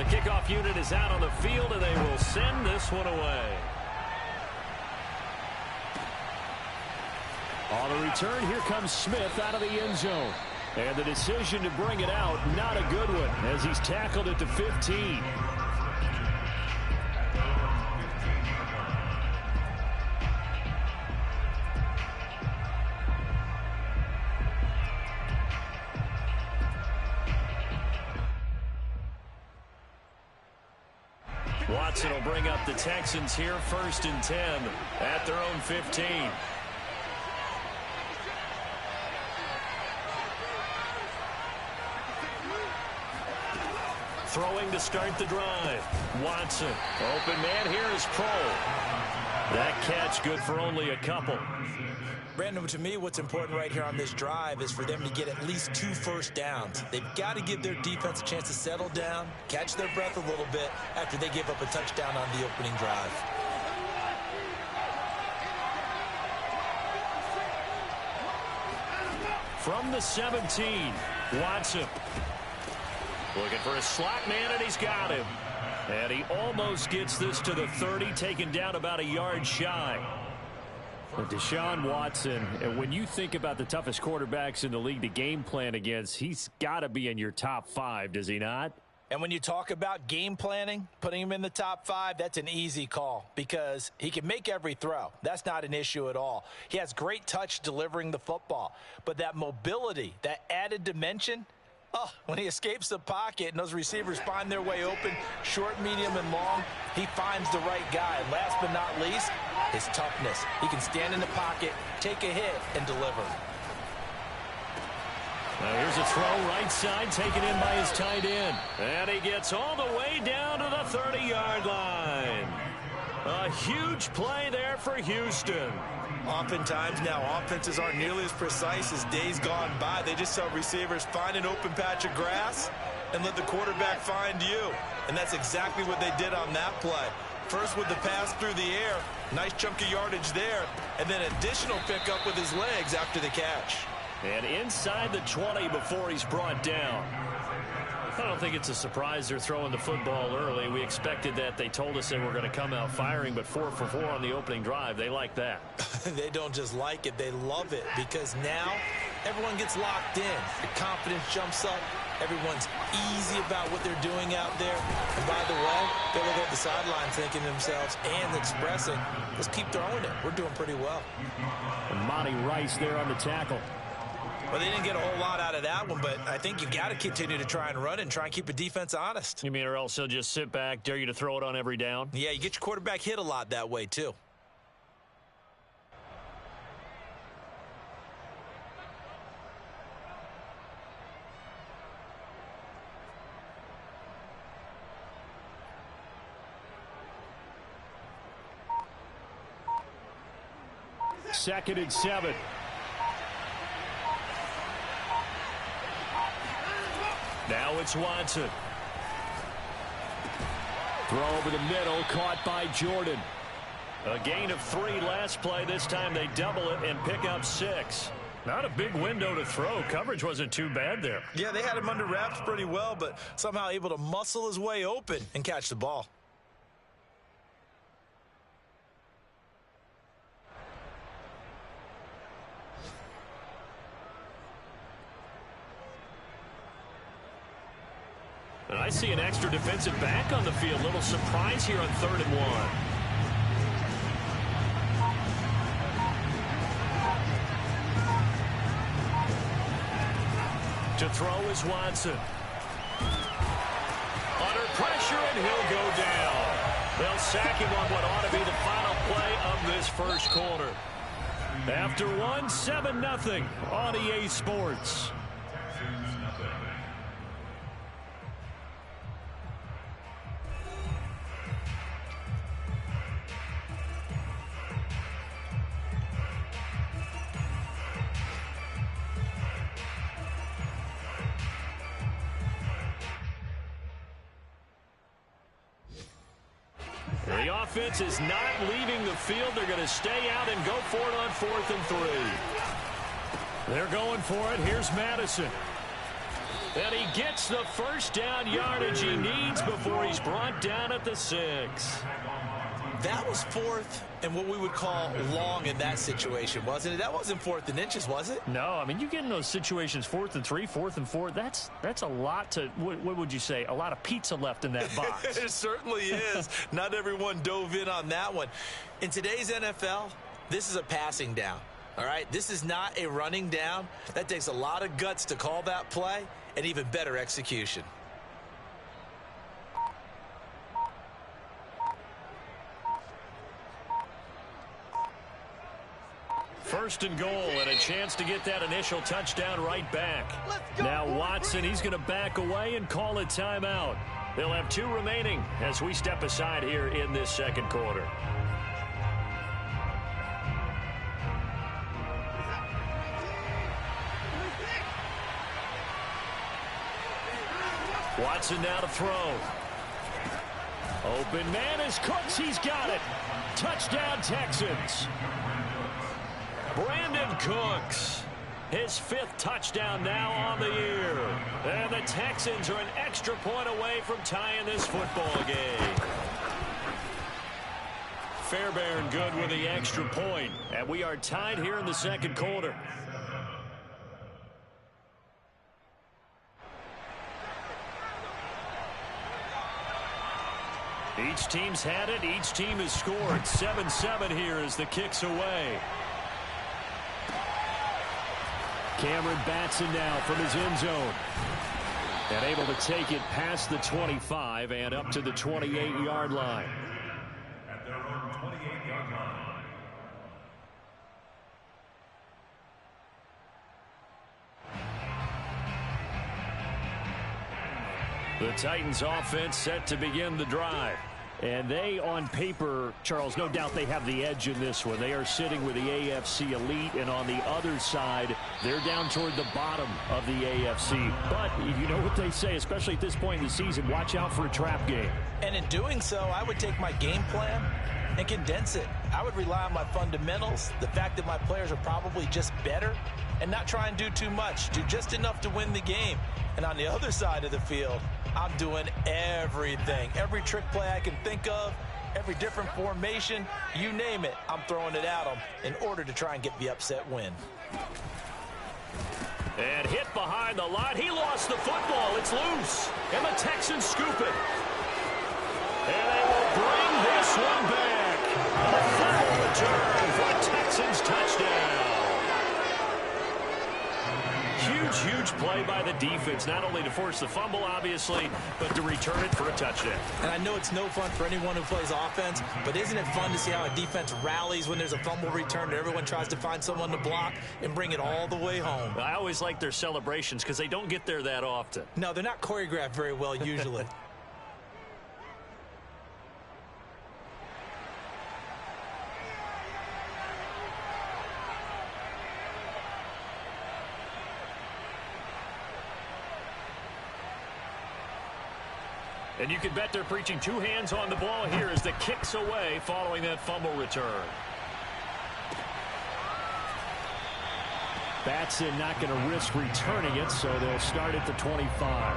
The kickoff unit is out on the field, and they will send this one away. On the return, here comes Smith out of the end zone. And the decision to bring it out, not a good one, as he's tackled at the 15. Watson will bring up the Texans here, 1st and 10 at their own 15. Throwing to start the drive. Watson. Open man here is Kroll. That catch good for only a couple. Brandon, to me, what's important right here on this drive is for them to get at least 2 first downs. They've got to give their defense a chance to settle down, catch their breath a little bit after they give up a touchdown on the opening drive. From the 17, Watson. Looking for a slot man, and he's got him. And he almost gets this to the 30, taken down about a yard shy. Deshaun Watson, when you think about the toughest quarterbacks in the league to game plan against, he's got to be in your top 5, does he not? And when you talk about game planning, putting him in the top 5, that's an easy call because he can make every throw. That's not an issue at all. He has great touch delivering the football. But that mobility, that added dimension, when he escapes the pocket and those receivers find their way open, short, medium, and long, he finds the right guy. And last but not least, his toughness. He can stand in the pocket, take a hit, and deliver. Now here's a throw right side taken in by his tight end. And he gets all the way down to the 30-yard line. A huge play there for Houston. Oftentimes now offenses aren't nearly as precise as days gone by. They just tell receivers, find an open patch of grass and let the quarterback find you. And that's exactly what they did on that play. First with the pass through the air, nice chunk of yardage there, and then additional pickup with his legs after the catch. And inside the 20 before he's brought down. I don't think it's a surprise they're throwing the football early. We expected that. They told us they were going to come out firing, but 4 for 4 on the opening drive. They like that. They don't just like it, they love it, because now everyone gets locked in. The confidence jumps up. Everyone's easy about what they're doing out there. And by the way, they look at the sideline thinking to themselves and expressing, let's keep throwing it. We're doing pretty well. And Monty Rice there on the tackle. Well, they didn't get a whole lot out of that one, but I think you've got to continue to try and run and try and keep a defense honest. You mean or else he'll just sit back, dare you to throw it on every down? Yeah, you get your quarterback hit a lot that way, too. Second and 7. Now it's Watson. Throw over the middle, caught by Jordan. A gain of 3 last play. This time they double it and pick up 6. Not a big window to throw. Coverage wasn't too bad there. Yeah, they had him under wraps pretty well, but somehow able to muscle his way open and catch the ball. And I see an extra defensive back on the field. Little surprise here on 3rd and 1. To throw is Watson. Under pressure, and he'll go down. They'll sack him on what ought to be the final play of this first quarter. After 1, 7-0 on EA Sports. The offense is not leaving the field. They're going to stay out and go for it on 4th and 3. They're going for it. Here's Madison. And he gets the first down yardage he needs before he's brought down at the 6. That was 4th and what we would call long in that situation, wasn't it? That wasn't 4th and inches, was it? No, I mean, you get in those situations 4th and 3, 4th and 4. That's a lot to, what would you say, a lot of pizza left in that box. It certainly is. Not everyone dove in on that one. In today's NFL, this is a passing down, all right? This is not a running down. That takes a lot of guts to call that play and even better execution. First and goal, and a chance to get that initial touchdown right back. Now Watson, he's going to back away and call a timeout. They'll have 2 remaining as we step aside here in this second quarter. Watson now to throw. Open man is Cooks. He's got it. Touchdown Texans. Brandon Cooks, his 5th touchdown now on the year. And the Texans are an extra point away from tying this football game. Fairbairn good with the extra point. And we are tied here in the second quarter. Each team's had it. Each team has scored. 7-7 here as the kick's away. Cameron Batson now from his end zone. And able to take it past the 25 and up to the 28-yard line. At their own 28-yard line. The Titans offense set to begin the drive. And they, on paper, Charles, no doubt they have the edge in this one. They are sitting with the AFC elite, and on the other side, they're down toward the bottom of the AFC. But you know what they say, especially at this point in the season, watch out for a trap game. And in doing so, I would take my game plan and condense it. I would rely on my fundamentals, the fact that my players are probably just better, and not try and do too much. Do just enough to win the game. And on the other side of the field, I'm doing everything. Every trick play I can think of, every different formation, you name it, I'm throwing it at them in order to try and get the upset win. And hit behind the line. He lost the football. It's loose. And the Texans scoop it. And they will bring this one back. A fumble return for a Texans touchdown. Huge play by the defense, not only to force the fumble, obviously, but to return it for a touchdown. And I know it's no fun for anyone who plays offense, but isn't it fun to see how a defense rallies when there's a fumble return and everyone tries to find someone to block and bring it all the way home? I always like their celebrations because they don't get there that often. No, they're not choreographed very well usually. And you can bet they're preaching 2 hands on the ball here as the kick's away following that fumble return. Batson not going to risk returning it, so they'll start at the 25.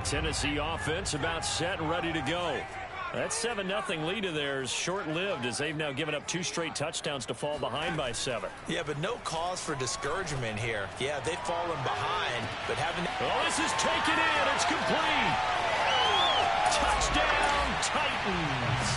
Tennessee offense about set and ready to go. That 7-0 lead of theirs short-lived as they've now given up 2 straight touchdowns to fall behind by 7. Yeah, but no cause for discouragement here. Yeah, they've fallen behind, but having... Oh, this is taken in. It's complete. Touchdown, Titans.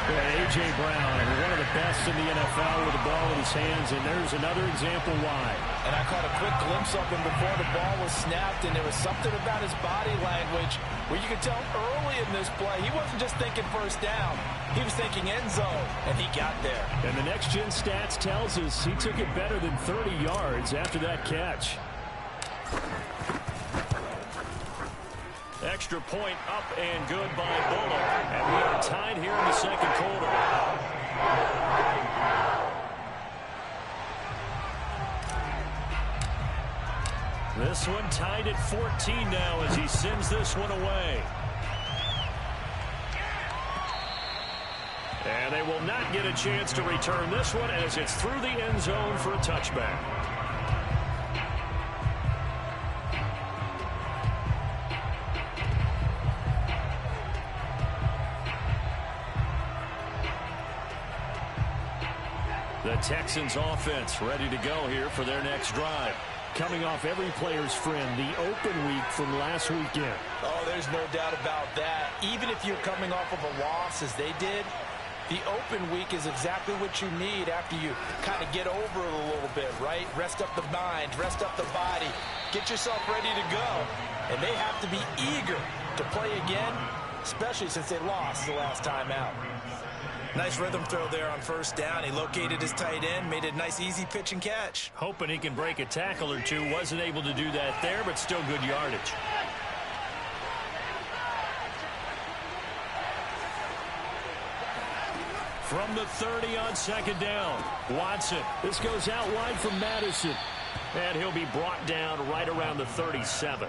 A.J. Brown, one of the best in the NFL with the ball in his hands, and there's another example why. And I caught a quick glimpse of him before the ball was snapped, and there was something about his body language where you could tell early in this play, he wasn't just thinking first down. He was thinking end zone, and he got there. And the next-gen stats tells us he took it better than 30 yards after that catch. Extra point up and good by Bullock. And we are tied here in the second quarter. This one tied at 14 now as he sends this one away. And they will not get a chance to return this one as it's through the end zone for a touchback. The Texans offense ready to go here for their next drive. Coming off every player's friend, the open week from last weekend. Oh, there's no doubt about that. Even if you're coming off of a loss as they did, the open week is exactly what you need after you kind of get over it a little bit, right? Rest up the mind, rest up the body, get yourself ready to go. And they have to be eager to play again, especially since they lost the last time out. Nice rhythm throw there on first down. He located his tight end, made a nice easy pitch and catch. Hoping he can break a tackle or two. Wasn't able to do that there, but still good yardage. From the 30 on second down, Watson. This goes out wide from Madison. And he'll be brought down right around the 37.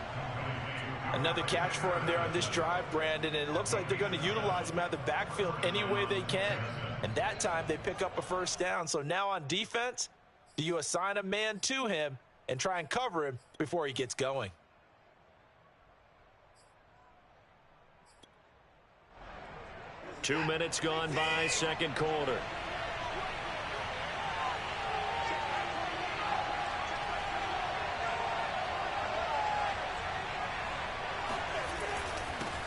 Another catch for him there on this drive, Brandon, and it looks like they're going to utilize him out of the backfield any way they can. And that time they pick up a first down. So now on defense, do you assign a man to him and try and cover him before he gets going? Two minutes gone by, second quarter.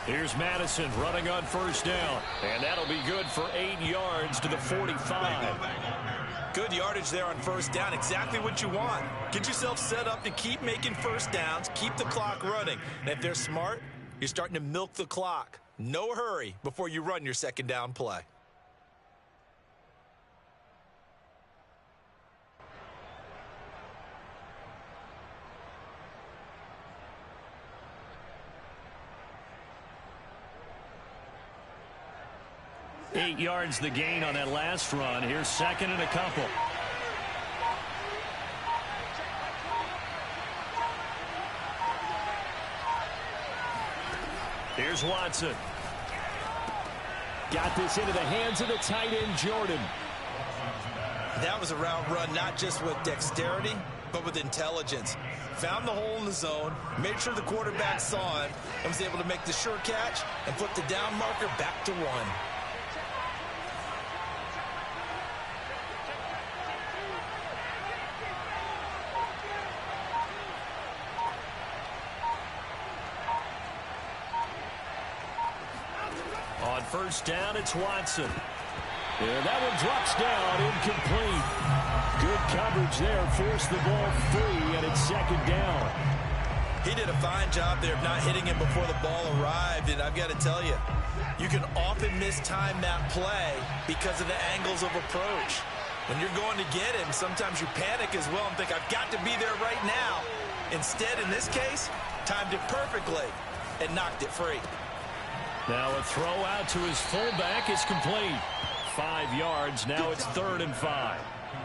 Here's Madison running on first down. And that'll be good for 8 yards to the 45. Good yardage there on first down. Exactly what you want. Get yourself set up to keep making first downs, keep the clock running. And if they're smart, you're starting to milk the clock. No hurry before you run your second down play. Eight yards the gain on that last run. Here's second and a couple. Here's Watson. Got this into the hands of the tight end, Jordan. That was a route run, not just with dexterity, but with intelligence. Found the hole in the zone, made sure the quarterback saw it, and was able to make the sure catch and flip the down marker back to one. On first down, it's Watson. And that one drops down, incomplete. Good coverage there, forced the ball free, and it's second down. He did a fine job there of not hitting him before the ball arrived, and I've got to tell you, you can often mistime that play because of the angles of approach. When you're going to get him, sometimes you panic as well and think, I've got to be there right now. Instead, in this case, timed it perfectly and knocked it free. Now a throw out to his fullback is complete. 5 yards. Now it's 3rd and 5.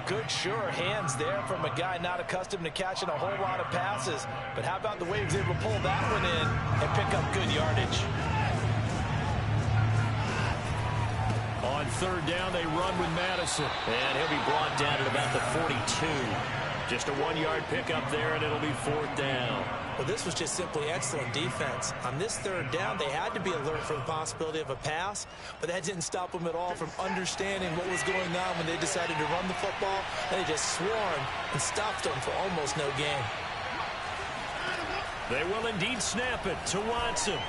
Good, sure hands there from a guy not accustomed to catching a whole lot of passes. But how about the way he was able to pull that one in and pick up good yardage? On 3rd down, they run with Madison. And he'll be brought down at about the 42. Just a 1-yard pickup there, and it'll be 4th down. Well, this was just simply excellent defense. On this 3rd down, they had to be alert for the possibility of a pass, but that didn't stop them at all from understanding what was going on when they decided to run the football, and they just swarmed and stopped them for almost no gain. They will indeed snap it to Watson.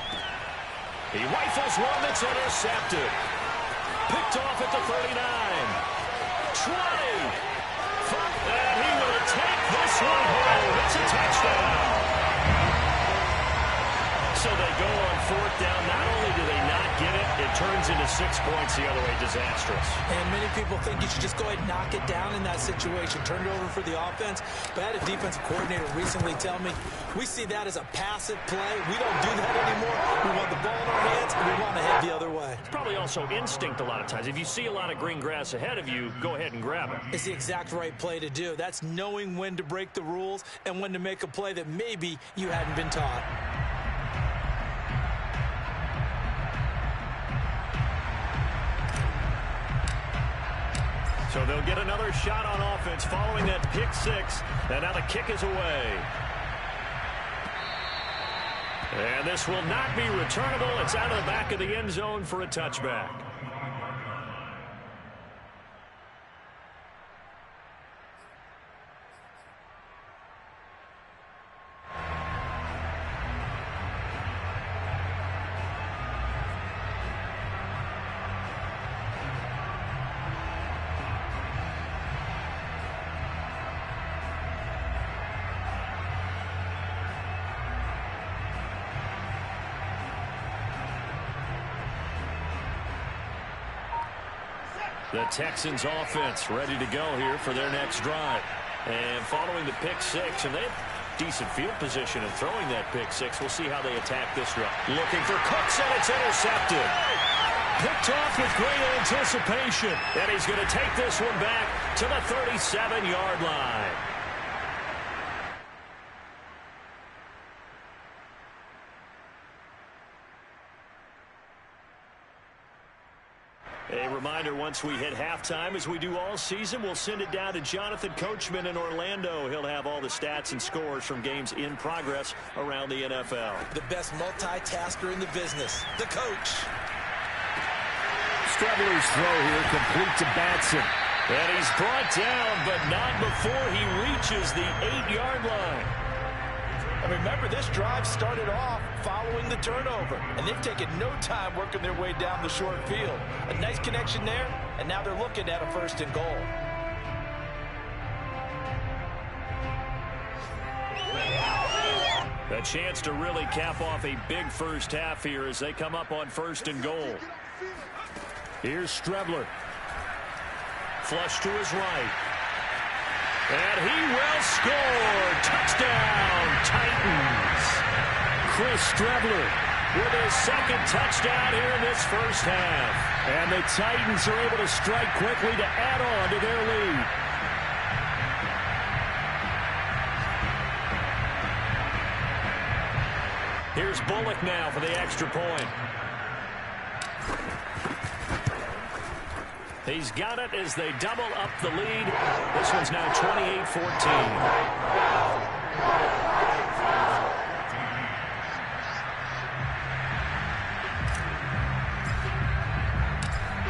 He rifles one that's intercepted. Picked off at the 39. 20. And he will take this one home. It's a touchdown. So they go on 4th down. Not only do they not get it, it turns into 6 points the other way. Disastrous. And many people think you should just go ahead and knock it down in that situation. Turn it over for the offense. But I had a defensive coordinator recently tell me, we see that as a passive play. We don't do that anymore. We want the ball in our hands, and we want to hit the other way. It's probably also instinct a lot of times. If you see a lot of green grass ahead of you, go ahead and grab it. It's the exact right play to do. That's knowing when to break the rules and when to make a play that maybe you hadn't been taught. So they'll get another shot on offense following that pick six. And now the kick is away. And this will not be returnable. It's out of the back of the end zone for a touchback. The Texans offense ready to go here for their next drive. And following the pick six, and they have decent field position in throwing that pick six. We'll see how they attack this drive. Looking for Cooks, and it's intercepted. Picked off with great anticipation. And he's going to take this one back to the 37-yard line. A reminder, once we hit halftime, as we do all season, we'll send it down to Jonathan Coachman in Orlando. He'll have all the stats and scores from games in progress around the NFL. The best multitasker in the business, the coach. Strebler's throw here complete to Batson. And he's brought down, but not before he reaches the 8-yard line. And remember, this drive started off following the turnover, and they've taken no time working their way down the short field. A nice connection there, and now they're looking at a 1st and goal. A chance to really cap off a big first half here as they come up on 1st and goal. Here's Strebler. Flush to his right. And he will score. Touchdown, Titans. Chris Strebler with his 2nd touchdown here in this first half. And the Titans are able to strike quickly to add on to their lead. Here's Bullock now for the extra point. He's got it as they double up the lead. This one's now 28-14.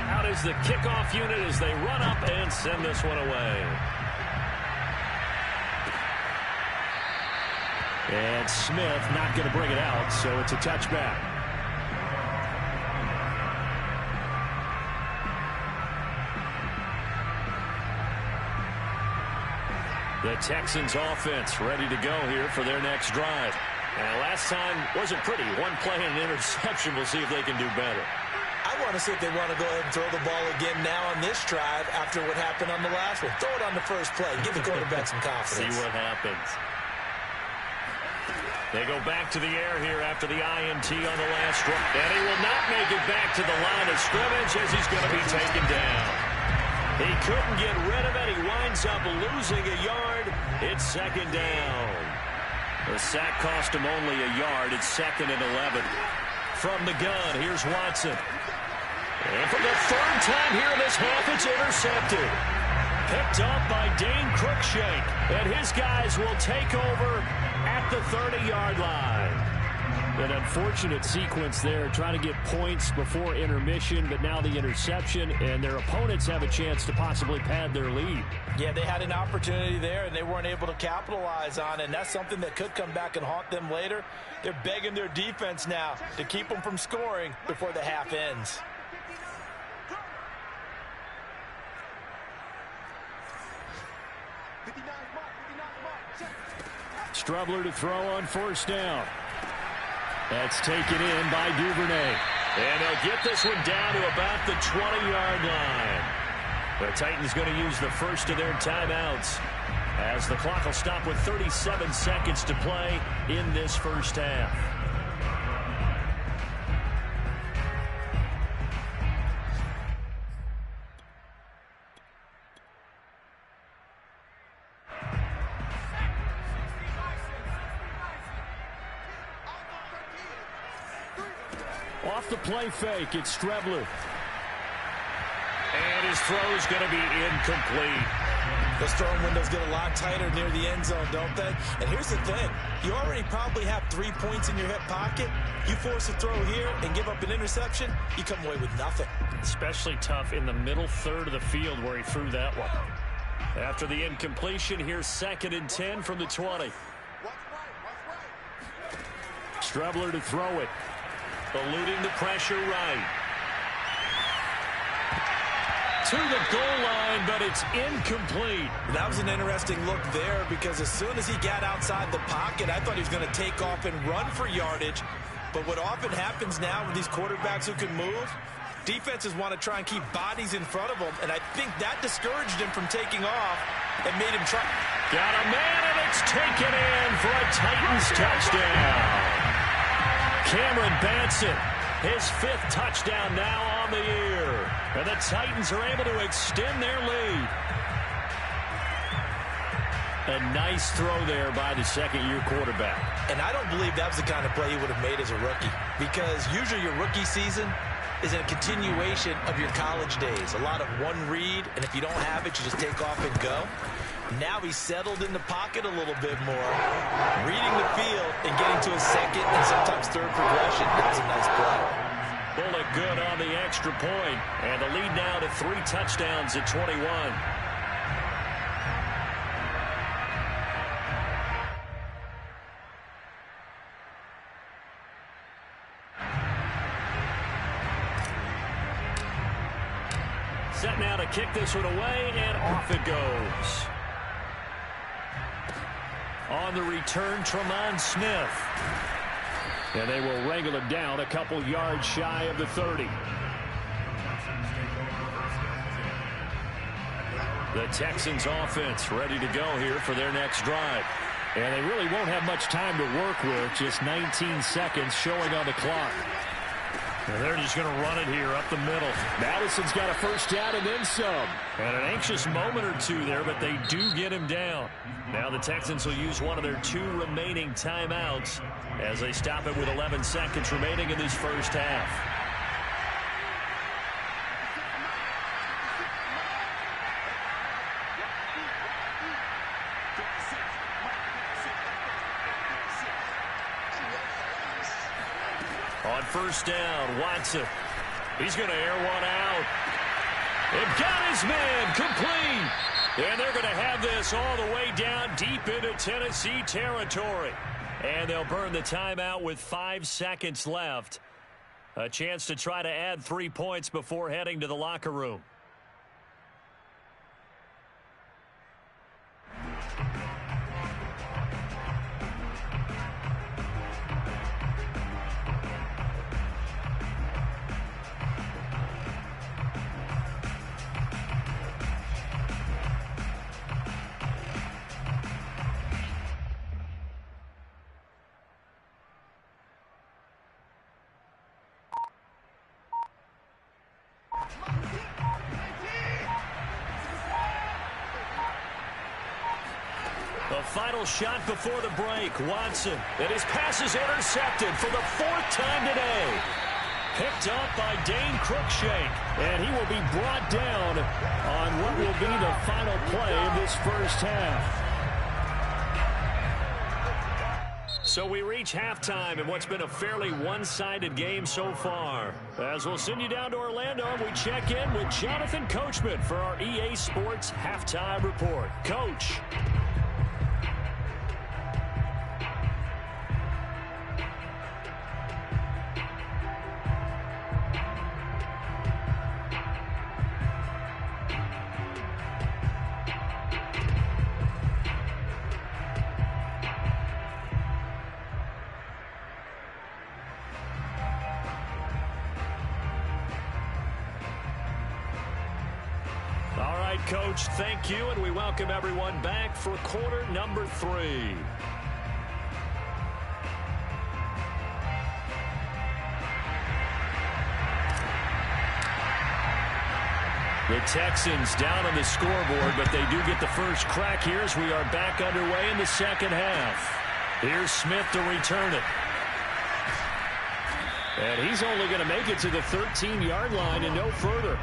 Out is the kickoff unit as they run up and send this one away. And Smith not going to bring it out, so it's a touchback. The Texans offense ready to go here for their next drive. And last time wasn't pretty. One play and an interception. We'll see if they can do better. I want to see if they want to go ahead and throw the ball again now on this drive after what happened on the last one. Throw it on the first play. Give the quarterback some confidence. See what happens. They go back to the air here after the INT on the last drive. And he will not make it back to the line of scrimmage as he's going to be taken down. He couldn't get rid of it. He winds up losing a yard. It's 2nd down. The sack cost him only a yard. It's 2nd and 11. From the gun, here's Watson. And for the 3rd time here in this half, it's intercepted. Picked up by Dane Cruikshank. And his guys will take over at the 30-yard line. An unfortunate sequence there, trying to get points before intermission, but now the interception, and their opponents have a chance to possibly pad their lead. Yeah, they had an opportunity there, and they weren't able to capitalize on it, and that's something that could come back and haunt them later. They're begging their defense now to keep them from scoring before the half ends. Strebler to throw on 1st down. That's taken in by Duvernay. And they'll get this one down to about the 20-yard line. The Titans going to use the first of their timeouts as the clock will stop with 37 seconds to play in this first half. Off the play fake, it's Strebler. And his throw is going to be incomplete. Those throwing windows get a lot tighter near the end zone, don't they? And here's the thing. You already probably have 3 points in your hip pocket. You force a throw here and give up an interception, you come away with nothing. Especially tough in the middle third of the field where he threw that one. After the incompletion, here's 2nd and 10 from the 20. Strebler to throw it. Eluding the pressure right. To the goal line, but it's incomplete. That was an interesting look there because as soon as he got outside the pocket, I thought he was going to take off and run for yardage. But what often happens now with these quarterbacks who can move, defenses want to try and keep bodies in front of them, and I think that discouraged him from taking off and made him try. Got a man, and it's taken in for a Titans touchdown. Cameron Batson, his 5th touchdown now on the year. And the Titans are able to extend their lead. A nice throw there by the second-year quarterback. And I don't believe that was the kind of play he would have made as a rookie, because usually your rookie season is a continuation of your college days. A lot of one read, and if you don't have it, you just take off and go. Now he's settled in the pocket a little bit more, reading the field and getting to his 2nd and sometimes 3rd progression. That was a nice play. Bullet good on the extra point, and the lead now to 3 touchdowns at 21. Set now to kick this one away, and off it goes. On the return, Tremont Smith. And they will wrangle it down a couple yards shy of the 30. The Texans offense ready to go here for their next drive. And they really won't have much time to work with, just 19 seconds showing on the clock. And they're just going to run it here up the middle. Madison's got a first down and then some. And an anxious moment or two there, but they do get him down. Now the Texans will use one of their 2 remaining timeouts as they stop it with 11 seconds remaining in this first half. On first down, Watson. He's going to air one out. They've got his man complete. And they're going to have this all the way down deep into Tennessee territory. And they'll burn the timeout with 5 seconds left. A chance to try to add 3 points before heading to the locker room. The final shot before the break. Watson. And his pass is intercepted for the 4th time today. Picked up by Dane Cruikshank. And he will be brought down on what will be the final play of this first half. So we reach halftime in what's been a fairly one-sided game so far. As we'll send you down to Orlando, we check in with Jonathan Coachman for our EA Sports Halftime Report. Coach. Coach, thank you, and we welcome everyone back for quarter number 3. The Texans down on the scoreboard, but they do get the first crack here as we are back underway in the second half. Here's Smith to return it. And he's only going to make it to the 13-yard line and no further.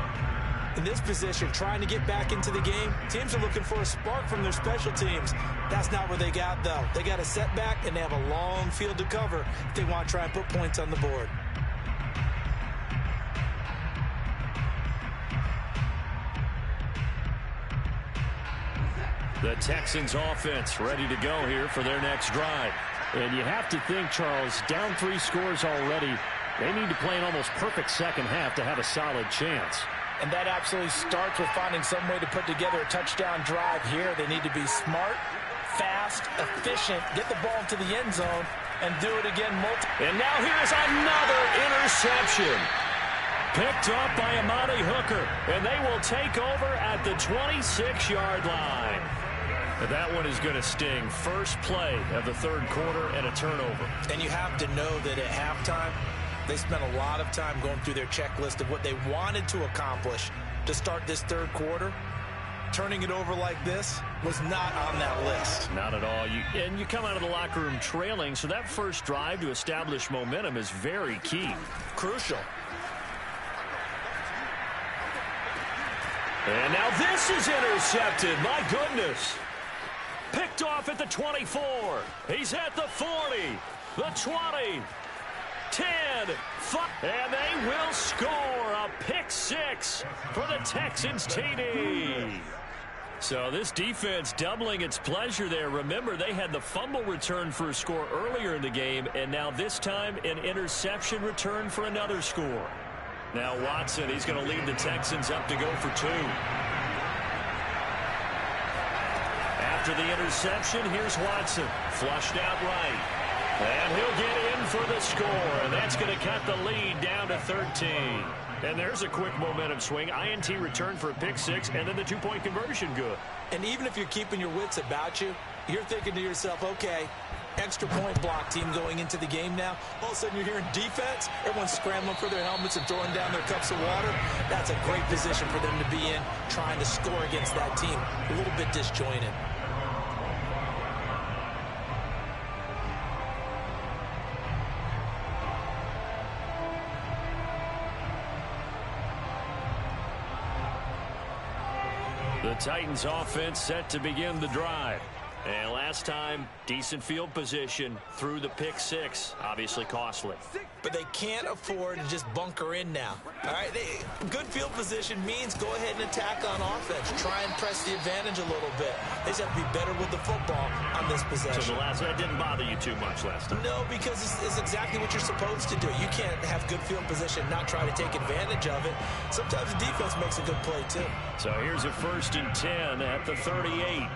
In this position, trying to get back into the game, teams are looking for a spark from their special teams. That's not what they got, though. They got a setback, and they have a long field to cover if they want to try and put points on the board. The Texans offense ready to go here for their next drive. And you have to think, Charles, down 3 scores already. They need to play an almost perfect second half to have a solid chance. And that absolutely starts with finding some way to put together a touchdown drive here. They need to be smart, fast, efficient, get the ball into the end zone, and do it again And now here's another interception. Picked up by Amani Hooker, and they will take over at the 26-yard line. And that one is going to sting. First play of the third quarter and a turnover. And you have to know that at halftime, they spent a lot of time going through their checklist of what they wanted to accomplish to start this third quarter. Turning it over like this was not on that list. Not at all. And you come out of the locker room trailing, so that first drive to establish momentum is very key. Crucial. And now this is intercepted. My goodness. Picked off at the 24. He's at the 40, the 20, 10, 5, and they will score a pick 6 for the Texans TD. So this defense doubling its pleasure there. Remember, they had the fumble return for a score earlier in the game, and now this time an interception return for another score. Now Watson, he's going to lead the Texans up to go for 2. After the interception, here's Watson. Flushed out right. And he'll get in for the score. And that's going to cut the lead down to 13. And there's a quick momentum swing. INT return for a pick 6, and then the 2-point conversion good. And even if you're keeping your wits about you, you're thinking to yourself, okay, extra point block team going into the game now. All of a sudden you're hearing defense. Everyone's scrambling for their helmets and throwing down their cups of water. That's a great position for them to be in, trying to score against that team. A little bit disjointed. The Titans offense set to begin the drive. And last time, decent field position through the pick 6. Obviously costly. But they can't afford to just bunker in now. All right, good field position means go ahead and attack on offense. Try and press the advantage a little bit. They just have to be better with the football on this possession. So that didn't bother you too much last time? No, because it's exactly what you're supposed to do. You can't have good field position and not try to take advantage of it. Sometimes the defense makes a good play, too. So here's a 1st and 10 at the 38.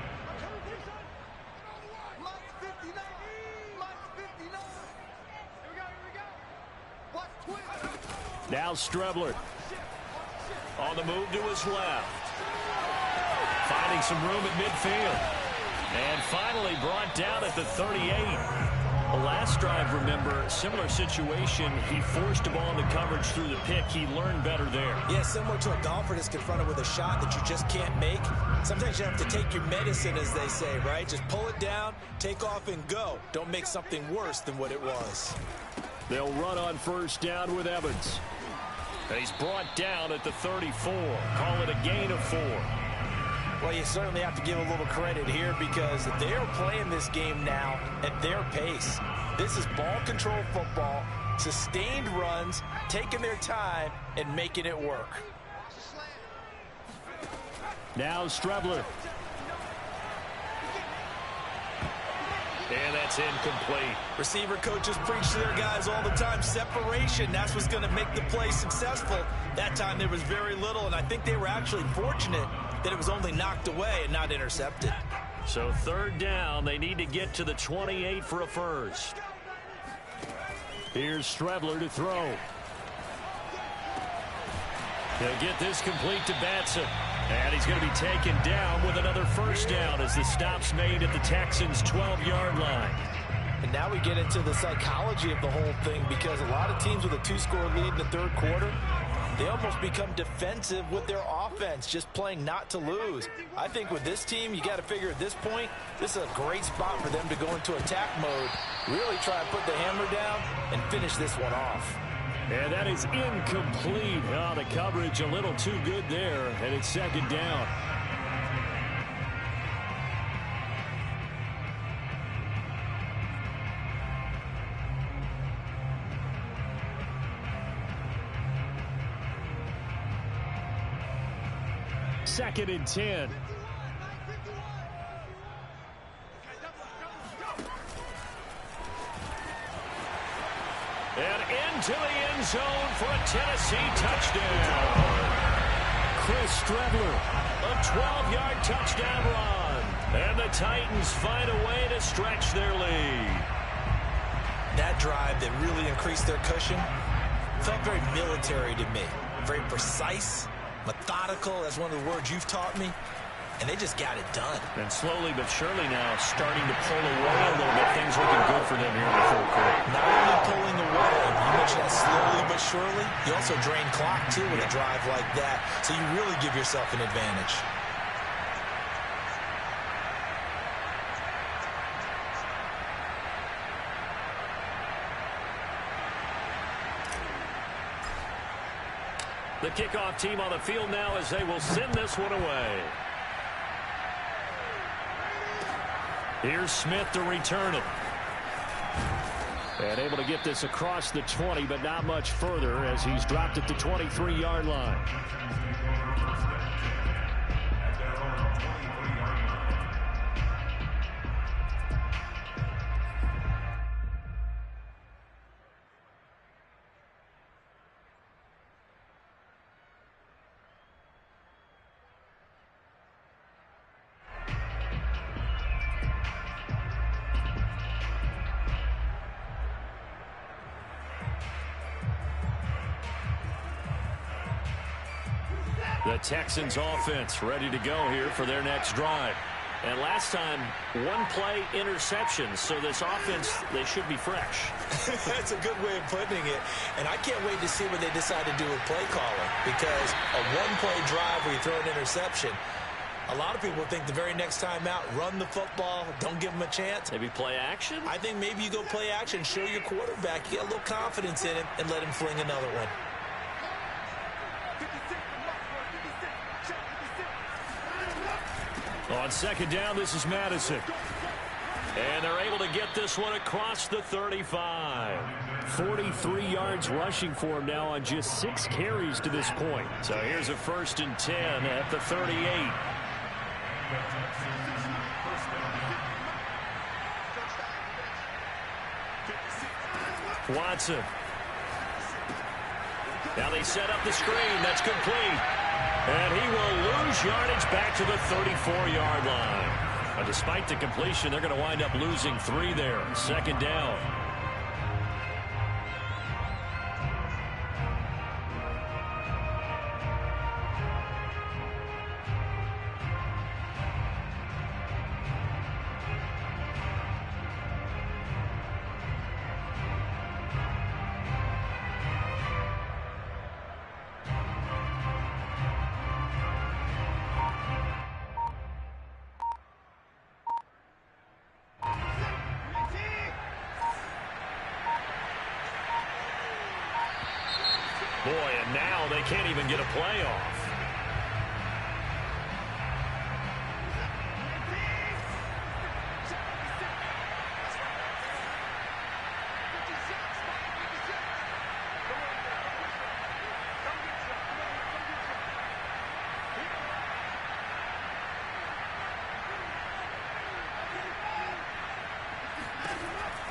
Now Strebler on the move to his left. Finding some room at midfield. And finally brought down at the 38. The last drive, remember, similar situation. He forced a ball into coverage through the pick. He learned better there. Yeah, similar to a golfer that's confronted with a shot that you just can't make. Sometimes you have to take your medicine, as they say, right? Just pull it down, take off, and go. Don't make something worse than what it was. They'll run on 1st down with Evans. He's brought down at the 34. Call it a gain of 4. Well, you certainly have to give a little credit here because they're playing this game now at their pace. This is ball control football, sustained runs, taking their time, and making it work. Now Strebler. And that's incomplete. Receiver coaches preach to their guys all the time. Separation, that's what's going to make the play successful. That time there was very little, and I think they were actually fortunate that it was only knocked away and not intercepted. So 3rd down, they need to get to the 28 for a first. Here's Strebler to throw. He'll get this complete to Batson. And he's going to be taken down with another 1st down as the stop's made at the Texans' 12-yard line. And now we get into the psychology of the whole thing because a lot of teams with a 2-score lead in the third quarter, they almost become defensive with their offense, just playing not to lose. I think with this team, you got to figure at this point, this is a great spot for them to go into attack mode, really try and put the hammer down and finish this one off. And that is incomplete. Oh, the coverage a little too good there, and it's second down. Second and 10. And into the end zone for a Tennessee touchdown. Chris Streveler, a 12-yard touchdown run. And the Titans find a way to stretch their lead. That drive that really increased their cushion felt very military to me. Very precise, methodical. That's one of the words you've taught me. And they just got it done. And slowly but surely now starting to pull away a little bit. Things looking good for them here in the third quarter. Not only pulling away, you mentioned that slowly but surely. You also drain clock, too, with a drive like that. So you really give yourself an advantage. The kickoff team on the field now as they will send this one away. Here's Smith to return it. And able to get this across the 20, but not much further as he's dropped at the 23-yard line. The Texans offense ready to go here for their next drive. And last time, one play interception. So this offense, they should be fresh. That's a good way of putting it. And I can't wait to see what they decide to do with play calling. Because a one-play drive where you throw an interception, a lot of people think the very next time out, run the football, don't give them a chance. Maybe play action? I think maybe you go play action, show your quarterback, you get a little confidence in him, and let him fling another one. On second down, this is Madison. And they're able to get this one across the 35. 43 yards rushing for him now on just 6 carries to this point. So here's a 1st and 10 at the 38. Watson. Now they set up the screen. That's complete. And he will lose yardage back to the 34-yard line. But despite the completion, they're going to wind up losing 3 there. Second down. Boy, and now they can't even get a play off.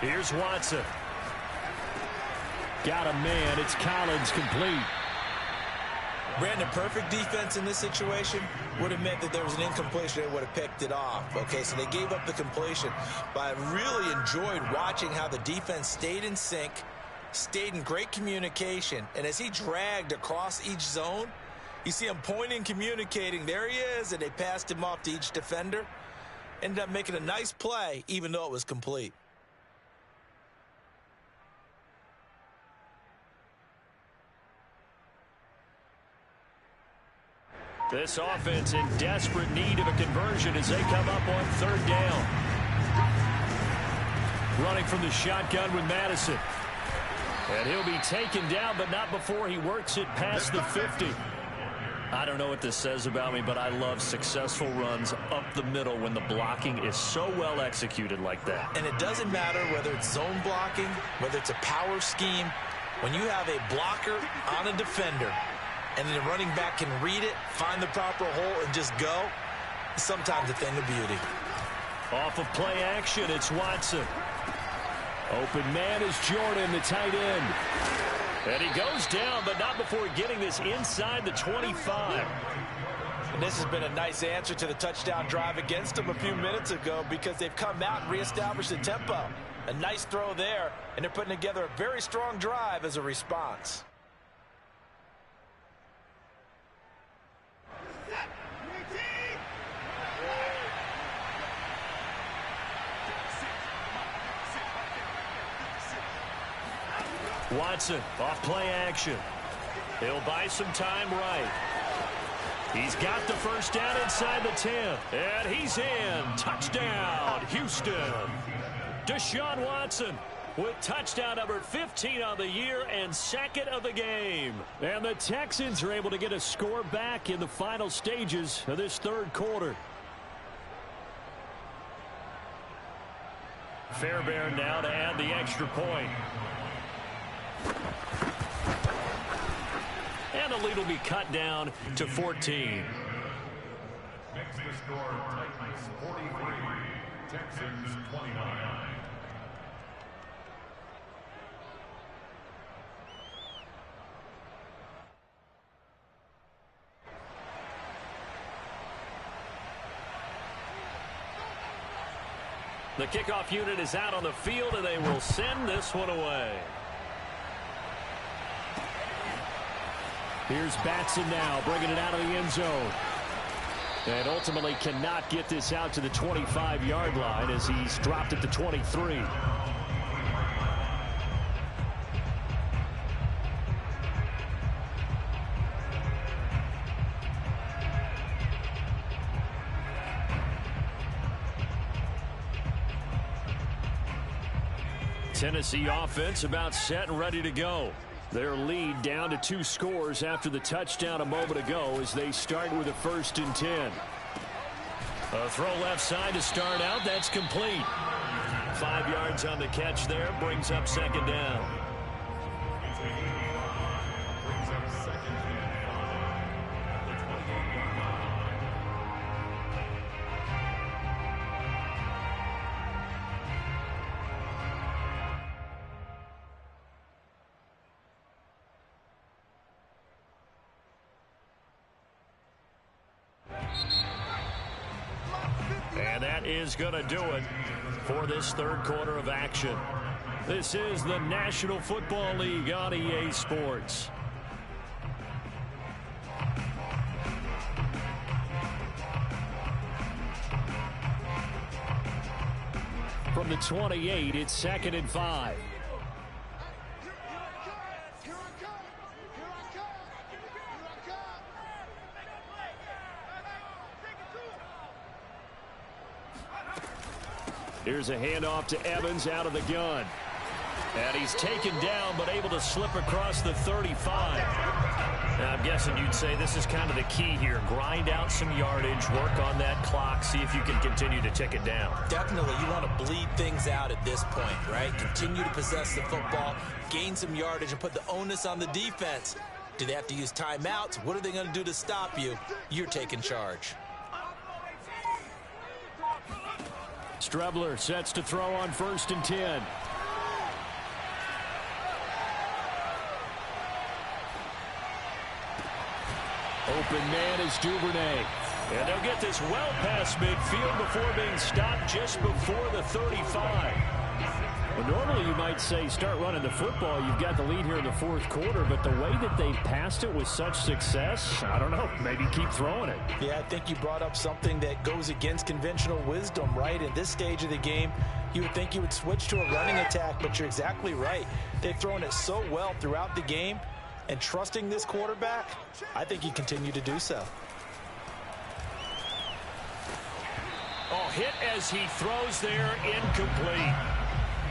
Here's Watson. Got a man. It's Collins, complete. Brandon, perfect defense in this situation would have meant that there was an incompletion. They would have picked it off. Okay, so they gave up the completion. But I really enjoyed watching how the defense stayed in sync, stayed in great communication. And as he dragged across each zone, you see him pointing, communicating. There he is, and they passed him off to each defender. Ended up making a nice play, even though it was complete. This offense in desperate need of a conversion as they come up on 3rd down. Running from the shotgun with Madison. And he'll be taken down, but not before he works it past the 50. I don't know what this says about me, but I love successful runs up the middle when the blocking is so well executed like that. And it doesn't matter whether it's zone blocking, whether it's a power scheme. When you have a blocker on a defender and the running back can read it, find the proper hole, and just go, it's sometimes a thing of beauty. Off of play action, it's Watson. Open man is Jordan, the tight end. And he goes down, but not before getting this inside the 25. And this has been a nice answer to the touchdown drive against them a few minutes ago because they've come out and reestablished the tempo. A nice throw there, and they're putting together a very strong drive as a response. Watson off play action. He'll buy some time right. He's got the first down inside the 10. And he's in. Touchdown, Houston. Deshaun Watson with touchdown number 15 on the year and second of the game. And the Texans are able to get a score back in the final stages of this third quarter. Fairbairn now to add the extra point. And the lead will be cut down to 14. Makes the score Titans 43, Texans 29. The kickoff unit is out on the field, and they will send this one away. Here's Batson now, bringing it out of the end zone. And ultimately cannot get this out to the 25-yard line as he's dropped at the 23. Tennessee offense about set and ready to go. Their lead down to 2 scores after the touchdown a moment ago as they start with a 1st and 10. A throw left side to start out. That's complete. 5 yards on the catch there. Brings up 2nd down. And that is going to do it for this third quarter of action. This is the National Football League on EA Sports. From the 28, it's 2nd and 5. Here's a handoff to Evans out of the gun. And he's taken down but able to slip across the 35. Now, I'm guessing you'd say this is kind of the key here. Grind out some yardage, work on that clock, see if you can continue to tick it down. Definitely, you want to bleed things out at this point, right? Continue to possess the football, gain some yardage, and put the onus on the defense. Do they have to use timeouts? What are they going to do to stop you? You're taking charge. Strebler sets to throw on 1st and 10. Open man is Duvernay. And they'll get this well past midfield before being stopped just before the 35. Well, normally you might say start running the football. You've got the lead here in the 4th quarter, but the way that they passed it with such success, I don't know, maybe keep throwing it. Yeah, I think you brought up something that goes against conventional wisdom, right? In this stage of the game, you would think you would switch to a running attack, but you're exactly right. They've thrown it so well throughout the game, and trusting this quarterback, I think you continue to do so. Oh, hit as he throws there, incomplete.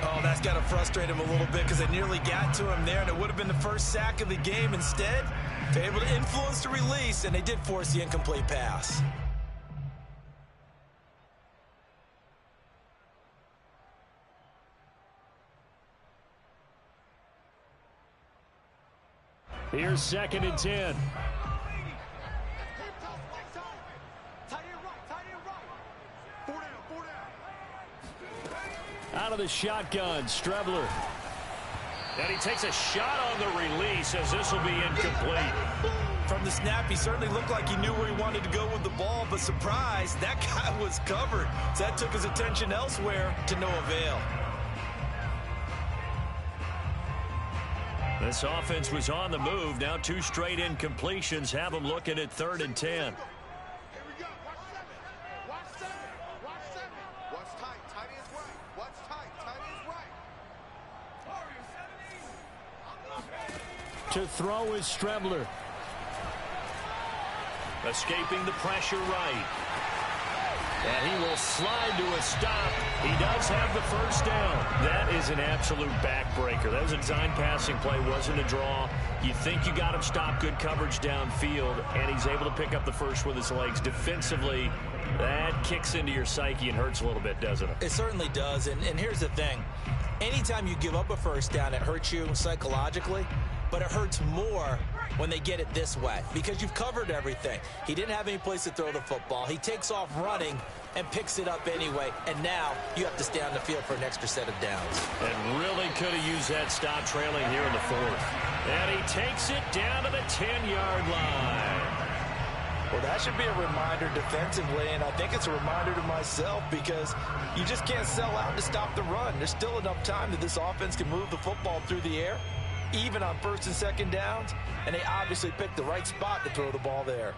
Oh, that's got to frustrate him a little bit because they nearly got to him there, and it would have been the first sack of the game. Instead, they're able to influence the release, and they did force the incomplete pass. Here's 2nd and 10. Out of the shotgun, Strebler. And he takes a shot on the release as this will be incomplete. From the snap, he certainly looked like he knew where he wanted to go with the ball, but surprise, that guy was covered. So that took his attention elsewhere to no avail. This offense was on the move. Now 2 straight incompletions have them looking at 3rd and 10. To throw is Strebler. Escaping the pressure right. And he will slide to a stop. He does have the first down. That is an absolute backbreaker. That was a design passing play, wasn't a draw. You think you got him stopped, good coverage downfield, and he's able to pick up the first with his legs. Defensively, that kicks into your psyche and hurts a little bit, doesn't it? It certainly does, and here's the thing. Anytime you give up a first down, it hurts you psychologically, but it hurts more when they get it this way because you've covered everything. He didn't have any place to throw the football. He takes off running and picks it up anyway, and now you have to stay on the field for an extra set of downs. And really could have used that stop trailing here in the 4th. And he takes it down to the 10-yard line. Well, that should be a reminder defensively, and I think it's a reminder to myself because you just can't sell out to stop the run. There's still enough time that this offense can move the football through the air, even on 1st and 2nd downs, and they obviously picked the right spot to throw the ball there.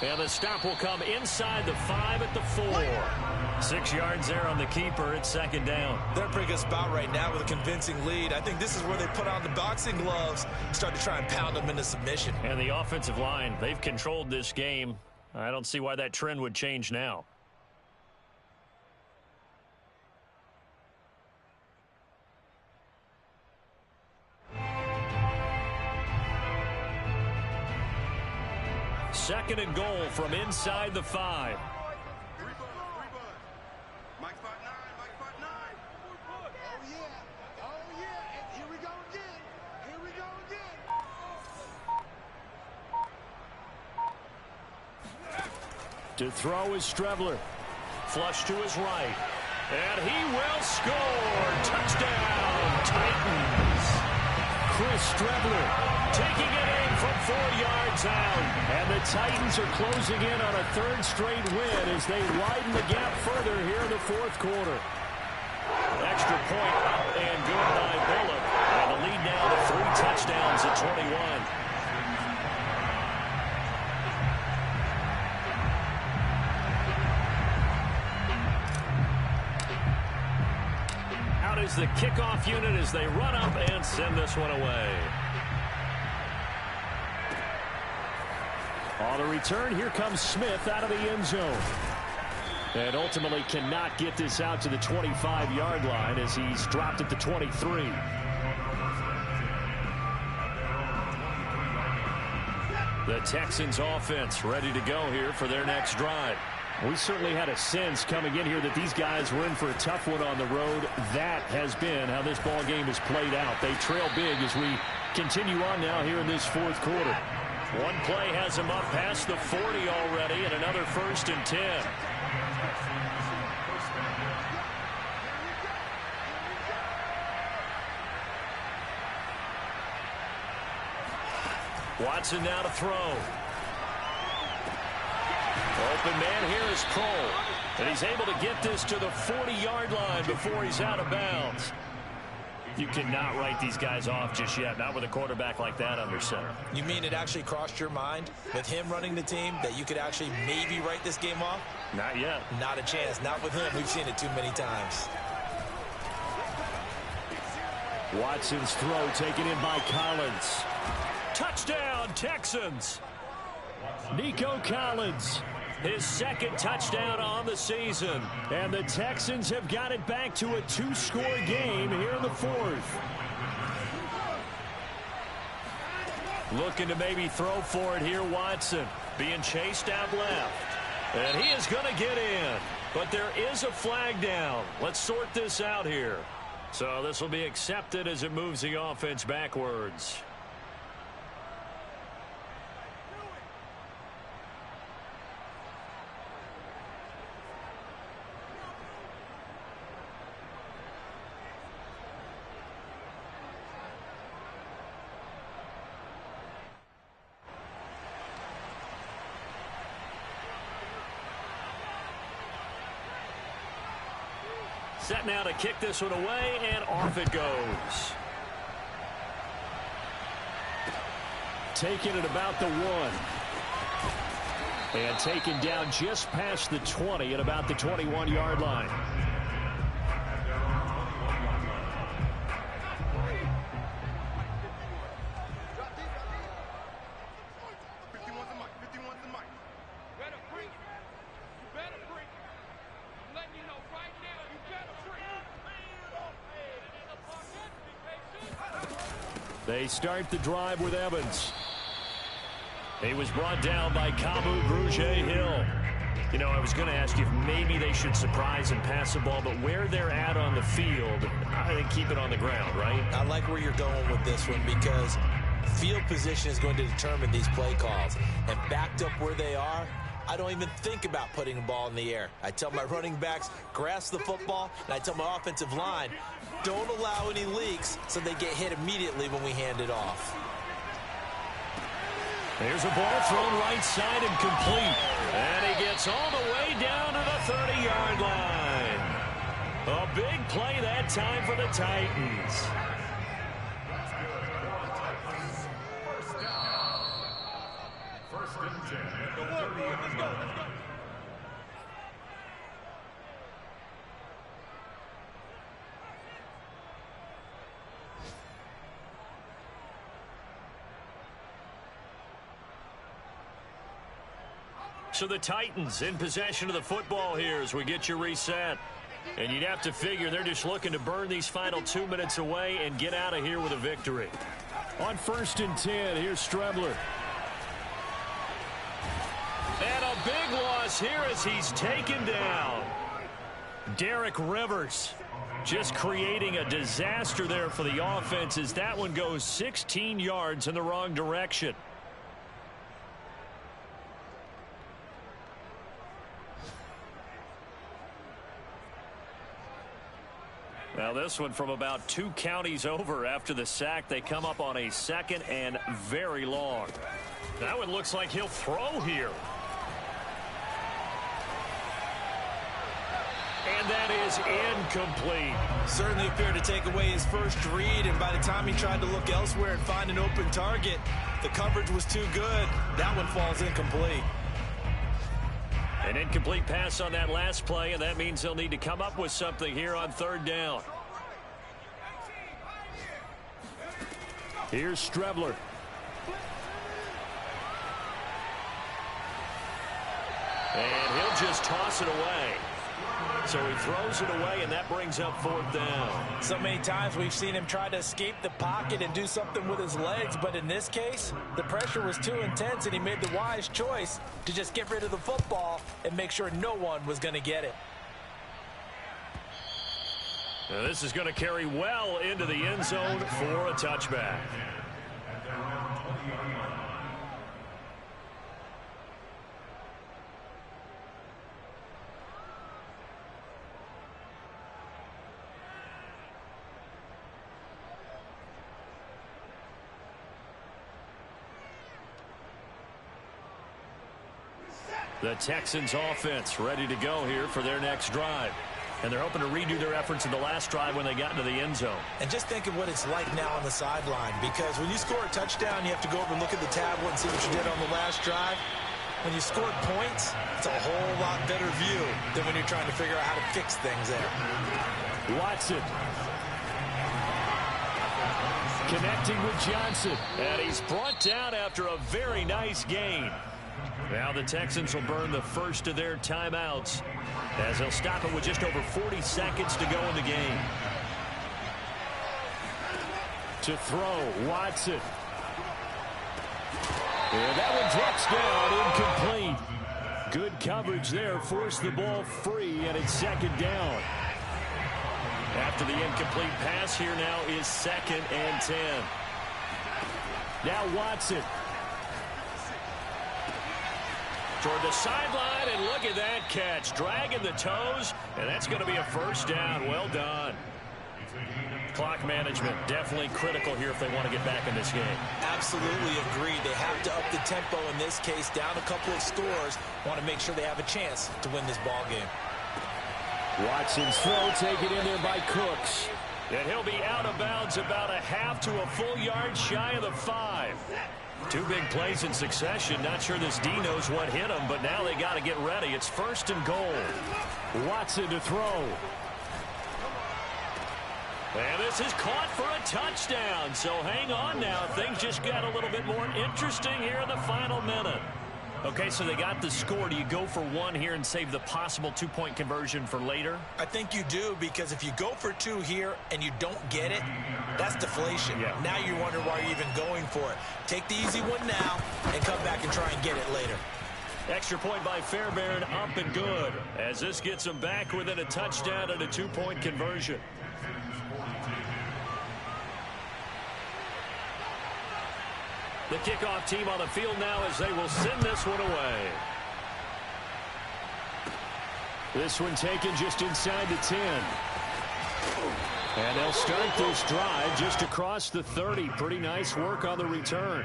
And the stop will come inside the 5 at the 4. 6 yards there on the keeper. It's 2nd down. They're in a pretty good spot right now with a convincing lead. I think this is where they put on the boxing gloves, start to try and pound them into submission. And the offensive line, they've controlled this game. I don't see why that trend would change now. Second and goal from inside the 5. To throw is Strebler. Flush to his right. And he will score. Touchdown, Titans. Chris Strebler taking it in from 4 yards out. And the Titans are closing in on a 3rd straight win as they widen the gap further here in the 4th quarter. Extra point up and good by Bullock. And the lead now to 3 touchdowns at 21. Out is the kickoff unit as they run up and send this one away. On the return, here comes Smith out of the end zone. And ultimately cannot get this out to the 25-yard line as he's dropped at the 23. The Texans offense ready to go here for their next drive. We certainly had a sense coming in here that these guys were in for a tough one on the road. That has been how this ball game has played out. They trail big as we continue on now here in this 4th quarter. One play has them up past the 40 already, and another 1st and 10. Watson now to throw. Open man here is Cole. And he's able to get this to the 40-yard line before he's out of bounds. You cannot write these guys off just yet, not with a quarterback like that under center. You mean it actually crossed your mind with him running the team that you could actually maybe write this game off? Not yet. Not a chance. Not with him. We've seen it too many times. Watson's throw taken in by Collins. Touchdown, Texans. Nico Collins, his second touchdown on the season. And the Texans have got it back to a 2-score game here in the fourth. Looking to maybe throw for it here, Watson. Being chased out left. And he is going to get in. But there is a flag down. Let's sort this out here. So this will be accepted as it moves the offense backwards. Set now to kick this one away, and off it goes. Taking it about the 1. And taken down just past the 20 at about the 21-yard line. They start the drive with Evans. He was brought down by Kamu Grugier-Hill. You know, I was going to ask you if maybe they should surprise and pass the ball, but where they're at on the field, I think keep it on the ground, right? I like where you're going with this one because field position is going to determine these play calls. And backed up where they are, I don't even think about putting the ball in the air. I tell my running backs, grasp the football, and I tell my offensive line, don't allow any leaks so they get hit immediately when we hand it off. There's a ball thrown right side and complete. And he gets all the way down to the 30-yard line. A big play that time for the Titans. First and 10 at the 30-yard line. So the Titans in possession of the football here as we get you reset. And you'd have to figure they're just looking to burn these final 2 minutes away and get out of here with a victory. On 1st and 10, here's Strebler. And a big loss here as he's taken down. Derek Rivers just creating a disaster there for the offense as that one goes 16 yards in the wrong direction. Now this one from about 2 counties over after the sack. They come up on a 2nd and very long. That one looks like he'll throw here. And that is incomplete. Certainly appeared to take away his first read, and by the time he tried to look elsewhere and find an open target, the coverage was too good. That one falls incomplete. An incomplete pass on that last play, and that means they'll need to come up with something here on 3rd down. Here's Strebler. And he'll just toss it away. So he throws it away, and that brings up 4th down. So many times we've seen him try to escape the pocket and do something with his legs, but in this case, the pressure was too intense, and he made the wise choice to just get rid of the football and make sure no one was going to get it. Now this is going to carry well into the end zone for a touchback. The Texans offense ready to go here for their next drive. And they're hoping to redo their efforts in the last drive when they got into the end zone. And just think of what it's like now on the sideline, because when you score a touchdown, you have to go over and look at the tablet and see what you did on the last drive. When you scored points, it's a whole lot better view than when you're trying to figure out how to fix things there. Watson. Connecting with Johnson. And he's brought down after a very nice gain. Now the Texans will burn the first of their timeouts as they'll stop it with just over 40 seconds to go in the game. To throw, Watson. And that one drops down, incomplete. Good coverage there, forced the ball free, and it's second down. After the incomplete pass, here now is 2nd and 10. Now Watson. Toward the sideline, and look at that catch. Dragging the toes, and that's going to be a first down. Well done. Clock management definitely critical here if they want to get back in this game. Absolutely agreed. They have to up the tempo in this case, down a couple of scores. Want to make sure they have a chance to win this ball game. Watson's throw taken in there by Cooks. And he'll be out of bounds about a half to a full yard shy of the 5. 2 big plays in succession. Not sure this D knows what hit him, but now they got to get ready. It's 1st and goal. Watson to throw. And this is caught for a touchdown. So hang on now. Things just got a little bit more interesting here in the final minute. Okay, so they got the score. Do you go for 1 here and save the possible 2-point conversion for later? I think you do, because if you go for 2 here and you don't get it, that's deflation. Yeah. Now you wonder why you're even going for it. Take the easy one now and come back and try and get it later. Extra point by Fairbairn, up and good, as this gets them back within a touchdown and a 2-point conversion. The kickoff team on the field now as they will send this one away. This one taken just inside the 10. And they'll start this drive just across the 30. Pretty nice work on the return.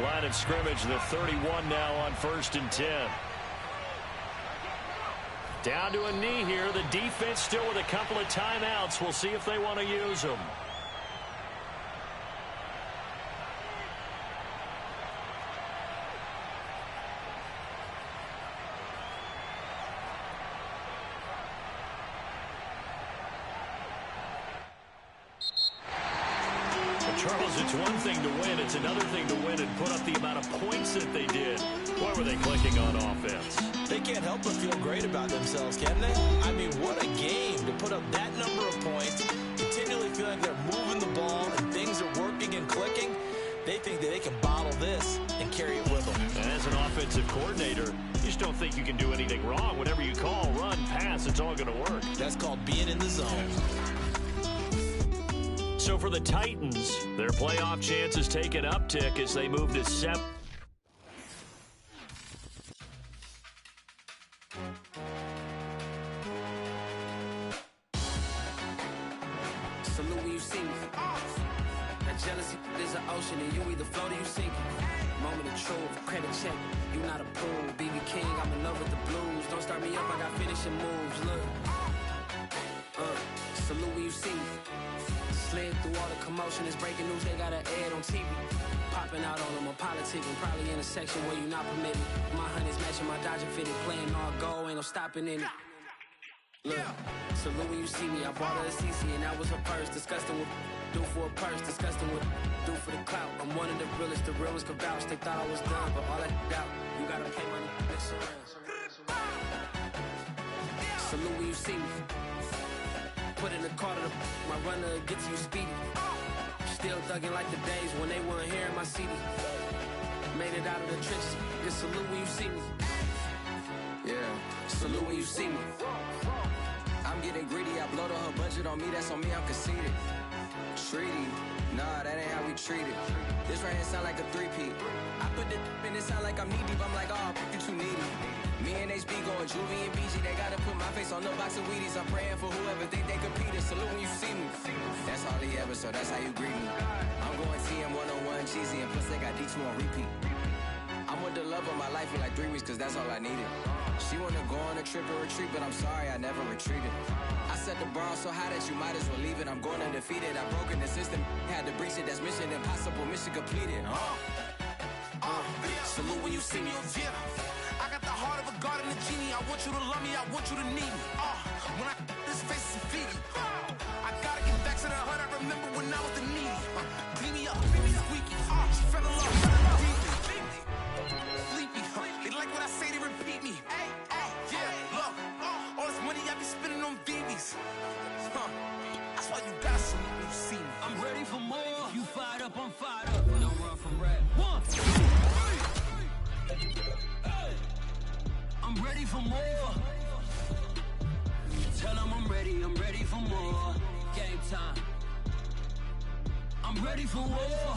Line of scrimmage, the 31 now on 1st and 10. Down to a knee here. The defense still with a couple of timeouts. We'll see if they want to use them. Charles, it's one thing to win. It's another thing to win and put up the amount of points that they did. Boy, were they clicking on offense. They can't help but feel great about themselves, can they? I mean, what a game to put up that number of points, continually feel like they're moving the ball and things are working and clicking. They think that they can bottle this and carry it with them. And as an offensive coordinator, you just don't think you can do anything wrong. Whatever you call, run, pass, it's all going to work. That's called being in the zone. So for the Titans, their playoff chances take an uptick as they move to 7. Salute when you see me. That jealousy is an ocean and you either float or you sink. Moment of truth, credit check. You not approved. BB King, I'm in love with the blues. Don't start me up, I got finishing moves. Look. Salute when you see me. Slid through all the commotion, it's breaking news, they got an ad on TV. Popping out on them, I'm politicking, probably in a section where you not permitted. My honey's matching my Dodger fitted, playing all go, ain't no stopping in it. Look, salute when you see me, I bought her a CC and that was her purse. Disgusting with do for a purse, disgusting with do for the clout. I'm one of the realest, the realest could vouch. They thought I was done, but all that out, you gotta pay money, mix around. Salute when you see me. Put in the car to my runner gets you speedy. Still thugging like the days when they weren't hearing my CD. Made it out of the trenches. Just salute when you see me. Yeah, salute when you see me. I'm getting greedy. I blow the her budget on me. That's on me. I'm conceited. Treaty. Nah, that ain't how we treat it. This right here sound like a 3-peat. I put the in it sound like I'm knee deep. I'm like, oh, you too needy. Me and HB going Juvie and BG. They gotta put my face on the box of Wheaties. I'm praying for whoever think they competed. Salute when you see me. That's all they ever, so that's how you greet me. I'm going TM 101 cheesy, and plus they got D2 on repeat. I'm with the love of my life in like 3 weeks, cause that's all I needed. She wanna go on a trip or retreat, but I'm sorry, I never retreated. I set the bar so high that you might as well leave it. I'm going undefeated. I've broken the system, had to breach it. That's mission impossible, mission completed. Salute when you see me. I got the heart of a god and a genie. I went want you to love me, I want you to need me. When I this face is Fiji. I gotta get back to the hood. I remember when I was the needy. Beat me up, squeaky. She fell in love, deeply. Sleepy. They like what I say, they repeat me. Yeah, look, all this money I be spending on BBs. That's why you got some when you see me. I'm ready for more. You fired up, I'm fired up. Don't run from rap. 1, 2, 3. I'm ready for more. Tell them I'm ready for more. Game time. I'm ready for war.